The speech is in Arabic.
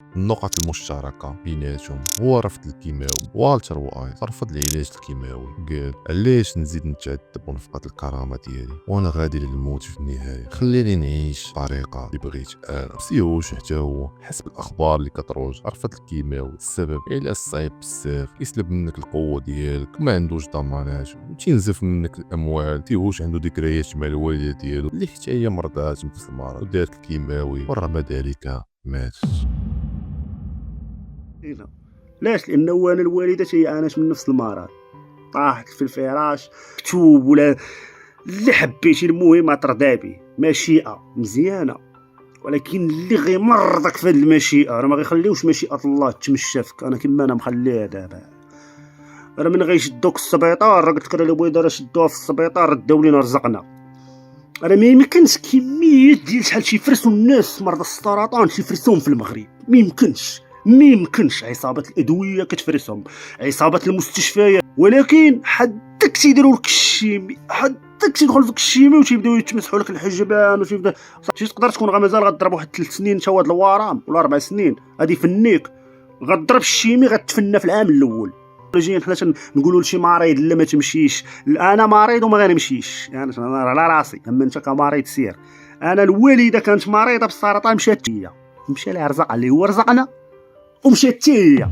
النقط المشتركة بيناتهم هو رفض الكيماوي. والتر وايت رفض العلاج الكيماوي، قال علاش نزيد نتعذب ونفقد الكرامة ديالي وانا غادي للموت في النهاية؟ خليني نعيش الطريقة اللي بغيت انا. سيهوش حتى هو حسب الاخبار اللي كتروج رفض الكيماوي. السبب علاج صعيب بزاف، كيسلب منك القوة ديالك وما عندوش ضمانات وتنزف منك الاموال. سيهوش عنده ذكريات مع الوالدة ديالو اللي حتى هي مرضات بنفس المرض ودارت الكيماوي ورغم ذلك مات. علاش؟ لانه انا الوالده تيعانات من نفس المرض، طاحت في الفراش مكتوب ولا اللي حبيتي، المهم ترضى به، مشيئه مزيانه، ولكن اللي غيمرضك في هذه المشيئه راه ما غيخليوش مشيئه الله تمشى فيك. انا كما انا مخليها دابا، راه من غيشدوك السبيطار، راه قلت لك انا الوالده راه شدوها في السبيطار داو لينا رزقنا، راه ما يمكنش كميه ديال شحال تيفرسوا الناس مرضى السرطان تيفرسوهم في المغرب، ما يمكنش عصابات الادويه كتفرسهم، عصابات المستشفيات، ولكن حدك تيديروا لك الشيمي، حدك تيدخل فيك الشيمي وتيبداو يتمسحوا لك الحجبان وتيبدا تقدر تكون غمازال غضرب واحد 3 سنين انت وهاد الورام ولا 4 سنين غادي يفنيك، غضرب الشيمي غتفنى في العام الاول. جايين حنا نقولوا لشي مريض لا ما تمشيش، انا مريض وما غنمشيش، يعني انا على راسي، اما انت كمريض سير. انا الوالده كانت مريضه بالسرطان مشات هي، مشى لها رزق اللي هو رزقنا ومشات هي.